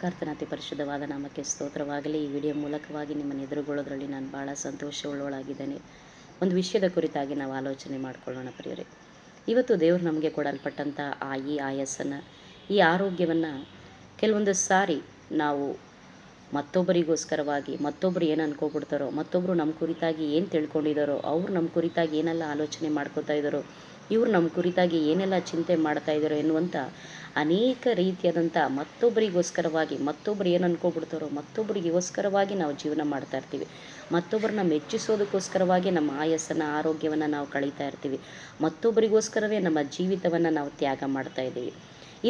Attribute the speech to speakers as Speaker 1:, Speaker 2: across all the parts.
Speaker 1: ಕರ್ತನ ಅತಿ ಪರಿಶುದ್ಧವಾದ ನಾಮಕ್ಕೆ ಸ್ತೋತ್ರವಾಗಲಿ. ಈ ವಿಡಿಯೋ ಮೂಲಕವಾಗಿ ನಿಮ್ಮನ್ನು ಎದುರುಗೊಳ್ಳೋದ್ರಲ್ಲಿ ನಾನು ಭಾಳ ಸಂತೋಷವುಳ್ಳವಳಾಗಿದ್ದೇನೆ. ಒಂದು ವಿಷಯದ ಕುರಿತಾಗಿ ನಾವು ಆಲೋಚನೆ ಮಾಡಿಕೊಳ್ಳೋಣ ಪ್ರಿಯರೇ. ಇವತ್ತು ದೇವರು ನಮಗೆ ಕೊಡಲ್ಪಟ್ಟಂಥ ಈ ಆಯಸ್ಸನ್ನು, ಈ ಆರೋಗ್ಯವನ್ನು ಕೆಲವೊಂದು ಸಾರಿ ನಾವು ಮತ್ತೊಬ್ಬರಿಗೋಸ್ಕರವಾಗಿ, ಮತ್ತೊಬ್ಬರು ಏನು ಅನ್ಕೋಬಿಡ್ತಾರೋ, ಮತ್ತೊಬ್ಬರು ನಮ್ಮ ಕುರಿತಾಗಿ ಏನು ತಿಳ್ಕೊಂಡಿದ್ದಾರೋ, ಅವ್ರು ನಮ್ಮ ಕುರಿತಾಗಿ ಏನೆಲ್ಲ ಆಲೋಚನೆ ಮಾಡ್ಕೋತಾ ಇದ್ದಾರೋ, ಇವ್ರು ನಮ್ಮ ಕುರಿತಾಗಿ ಏನೆಲ್ಲ ಚಿಂತೆ ಮಾಡ್ತಾ ಇದ್ದಾರೋ ಎನ್ನುವಂಥ ಅನೇಕ ರೀತಿಯಾದಂಥ ಮತ್ತೊಬ್ಬರಿಗೋಸ್ಕರವಾಗಿ, ಮತ್ತೊಬ್ಬರು ಏನು ಅನ್ಕೋಬಿಡ್ತಾರೋ, ಮತ್ತೊಬ್ಬರಿಗೋಸ್ಕರವಾಗಿ ನಾವು ಜೀವನ ಮಾಡ್ತಾ ಇರ್ತೀವಿ. ಮತ್ತೊಬ್ಬರನ್ನ ಮೆಚ್ಚಿಸೋದಕ್ಕೋಸ್ಕರವಾಗಿ ನಮ್ಮ ಆಯಸ್ಸನ್ನು, ಆರೋಗ್ಯವನ್ನು ನಾವು ಕಳೀತಾ ಇರ್ತೀವಿ. ಮತ್ತೊಬ್ಬರಿಗೋಸ್ಕರವೇ ನಮ್ಮ ಜೀವಿತವನ್ನು ನಾವು ತ್ಯಾಗ ಮಾಡ್ತಾ ಇದ್ದೀವಿ.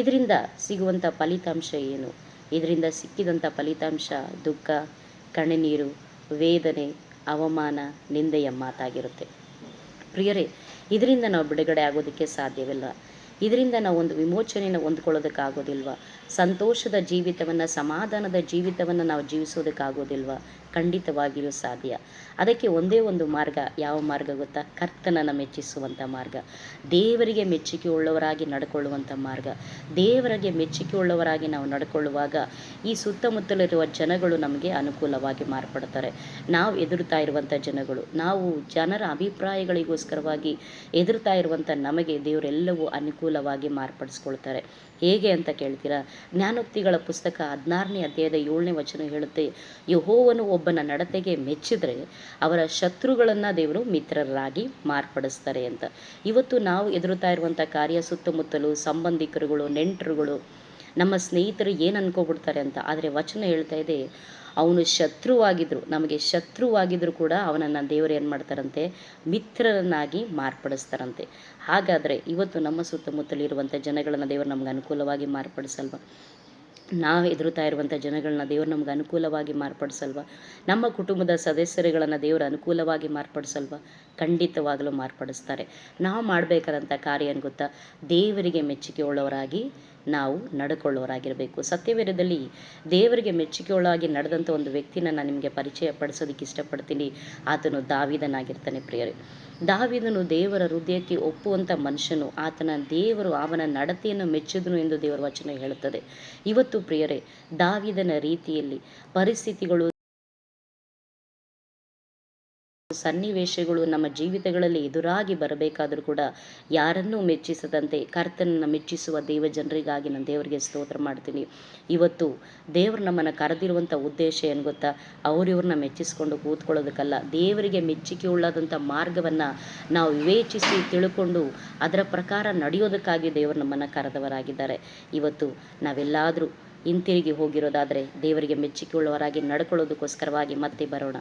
Speaker 1: ಇದರಿಂದ ಸಿಗುವಂಥ ಫಲಿತಾಂಶ ಏನು? ಇದರಿಂದ ಸಿಕ್ಕಿದಂಥ ಫಲಿತಾಂಶ ದುಃಖ, ಕಣ್ಣೀರು, ವೇದನೆ, ಅವಮಾನ, ನಿಂದೆಯ ಮಾತಾಗಿರುತ್ತೆ. ಪ್ರಿಯರೇ, ಇದರಿಂದ ನಾವು ಬಿಡುಗಡೆ ಆಗೋದಕ್ಕೆ ಸಾಧ್ಯವಿಲ್ಲ. ಇದರಿಂದ ನಾವು ಒಂದು ವಿಮೋಚನೆಯನ್ನು ಹೊಂದ್ಕೊಳ್ಳೋದಕ್ಕಾಗೋದಿಲ್ವ? ಸಂತೋಷದ ಜೀವಿತವನ್ನು, ಸಮಾಧಾನದ ಜೀವಿತವನ್ನು ನಾವು ಜೀವಿಸೋದಕ್ಕಾಗೋದಿಲ್ವ? ಖಂಡಿತವಾಗಿಯೂ ಸಾಧ್ಯ. ಅದಕ್ಕೆ ಒಂದೇ ಒಂದು ಮಾರ್ಗ. ಯಾವ ಮಾರ್ಗ ಗೊತ್ತಾ? ಕರ್ತನನ್ನು ಮೆಚ್ಚಿಸುವಂಥ ಮಾರ್ಗ, ದೇವರಿಗೆ ಮೆಚ್ಚುಗೆ ಉಳ್ಳವರಾಗಿ ನಡ್ಕೊಳ್ಳುವಂಥ ಮಾರ್ಗ. ದೇವರಿಗೆ ಮೆಚ್ಚುಗೆ ಉಳ್ಳವರಾಗಿ ನಾವು ನಡ್ಕೊಳ್ಳುವಾಗ ಈ ಸುತ್ತಮುತ್ತಲಿರುವ ಜನಗಳು ನಮಗೆ ಅನುಕೂಲವಾಗಿ ಮಾರ್ಪಡ್ತಾರೆ. ನಾವು ಎದುರುತ್ತಾ ಇರುವಂಥ ಜನಗಳು, ನಾವು ಜನರ ಅಭಿಪ್ರಾಯಗಳಿಗೋಸ್ಕರವಾಗಿ ಎದುರುತ್ತಾ ಇರುವಂಥ ನಮಗೆ ದೇವರೆಲ್ಲವೂ ಅನುಕೂಲವಾಗಿ ಮಾರ್ಪಡಿಸ್ಕೊಳ್ತಾರೆ. ಹೇಗೆ ಅಂತ ಕೇಳ್ತೀರಾ? ಜ್ಞಾನೋಕ್ತಿಗಳ ಪುಸ್ತಕ 16ನೇ ಅಧ್ಯಾಯದ 7ನೇ ವಚನ ಹೇಳುತ್ತೆ, ಯೆಹೋವನು ಒಬ್ಬನ ನಡತೆಗೆ ಮೆಚ್ಚಿದರೆ ಅವರ ಶತ್ರುಗಳನ್ನು ದೇವರು ಮಿತ್ರರಾಗಿ ಮಾರ್ಪಡಿಸ್ತಾರೆ ಅಂತ. ಇವತ್ತು ನಾವು ಎದುರುತ್ತಾ ಇರುವಂಥ ಕಾರ್ಯ, ಸುತ್ತಮುತ್ತಲು ಸಂಬಂಧಿಕರುಗಳು, ನೆಂಟರುಗಳು, ನಮ್ಮ ಸ್ನೇಹಿತರು ಏನು ಅನ್ಕೋಬಿಡ್ತಾರೆ ಅಂತ. ಆದರೆ ವಚನ ಹೇಳ್ತಾ ಇದೆ, ಅವನು ಶತ್ರುವಾಗಿದ್ರು, ನಮಗೆ ಶತ್ರುವಾಗಿದ್ರು ಕೂಡ ಅವನನ್ನು ದೇವರು ಏನು ಮಾಡ್ತಾರಂತೆ? ಮಿತ್ರರನ್ನಾಗಿ ಮಾರ್ಪಡಿಸ್ತಾರಂತೆ. ಹಾಗಾದರೆ ಇವತ್ತು ನಮ್ಮ ಸುತ್ತಮುತ್ತಲಿರುವಂಥ ಜನಗಳನ್ನು ದೇವರು ನಮ್ಗೆ ಅನುಕೂಲವಾಗಿ ಮಾರ್ಪಡಿಸಲ್ವ? ನಾವು ಎದುರುತ್ತಾ ಇರುವಂಥ ಜನಗಳನ್ನ ದೇವರು ನಮ್ಗೆ ಅನುಕೂಲವಾಗಿ ಮಾರ್ಪಡಿಸಲ್ವ? ನಮ್ಮ ಕುಟುಂಬದ ಸದಸ್ಯರುಗಳನ್ನು ದೇವರು ಅನುಕೂಲವಾಗಿ ಮಾರ್ಪಡಿಸಲ್ವ? ಖಂಡಿತವಾಗಲೂ ಮಾರ್ಪಡಿಸ್ತಾರೆ. ನಾವು ಮಾಡಬೇಕಾದಂಥ ಕಾರ್ಯ ಏನು ಗೊತ್ತಾ? ದೇವರಿಗೆ ಮೆಚ್ಚುಗೆ ಉಳ್ಳವರಾಗಿ ನಾವು ನಡ್ಕೊಳ್ಳೋರಾಗಿರಬೇಕು. ಸತ್ಯವೇದದಲ್ಲಿ ದೇವರಿಗೆ ಮೆಚ್ಚುಗೆ ಉಳ್ಳಾಗಿ ನಡೆದಂಥ ಒಂದು ವ್ಯಕ್ತಿನ ನಾನು ನಿಮಗೆ ಪರಿಚಯ ಪಡಿಸೋದಕ್ಕೆ ಇಷ್ಟಪಡ್ತೀನಿ. ಆತನು ದಾವೀದನಾಗಿರ್ತಾನೆ ಪ್ರಿಯರೇ. ದಾವೀದನು ದೇವರ ಹೃದಯಕ್ಕೆ ಒಪ್ಪುವಂಥ ಮನುಷ್ಯನು. ದೇವರು ಅವನ ನಡತೆಯನ್ನು ಮೆಚ್ಚಿದನು ಎಂದು ದೇವರ ವಚನ ಹೇಳುತ್ತದೆ. ಇವತ್ತು ಪ್ರಿಯರೇ, ದಾವೀದನ ರೀತಿಯಲ್ಲಿ ಪರಿಸ್ಥಿತಿಗಳು, ಸನ್ನಿವೇಶಗಳು ನಮ್ಮ ಜೀವಿತಗಳಲ್ಲಿ ಎದುರಾಗಿ ಬರಬೇಕಾದರೂ ಕೂಡ ಯಾರನ್ನೂ ಮೆಚ್ಚಿಸದಂತೆ ಕರ್ತನನ್ನು ಮೆಚ್ಚಿಸುವ ದೇವ ಜನರಿಗಾಗಿ ನಾನು ದೇವರಿಗೆ ಸ್ತೋತ್ರ ಮಾಡ್ತೀನಿ. ಇವತ್ತು ದೇವರು ನಮ್ಮನ್ನು ಕರೆದಿರುವಂಥ ಉದ್ದೇಶ ಏನು ಗೊತ್ತಾ? ಅವ್ರಿವ್ರನ್ನ ಮೆಚ್ಚಿಸ್ಕೊಂಡು ಕೂತ್ಕೊಳ್ಳೋದಕ್ಕಲ್ಲ, ದೇವರಿಗೆ ಮೆಚ್ಚುಗೆ ಉಳ್ಳದಂಥ ಮಾರ್ಗವನ್ನು ನಾವು ವಿವೇಚಿಸಿ ತಿಳ್ಕೊಂಡು ಅದರ ಪ್ರಕಾರ ನಡೆಯೋದಕ್ಕಾಗಿ ದೇವರು ನಮ್ಮನ್ನು ಕರೆದವರಾಗಿದ್ದಾರೆ. ಇವತ್ತು ನಾವೆಲ್ಲಾದರೂ ಹಿಂತಿರುಗಿ ಹೋಗಿರೋದಾದರೆ ದೇವರಿಗೆ ಮೆಚ್ಚುಗೆ ಉಳ್ಳವರಾಗಿ ನಡ್ಕೊಳ್ಳೋದಕ್ಕೋಸ್ಕರವಾಗಿ ಮತ್ತೆ ಬರೋಣ.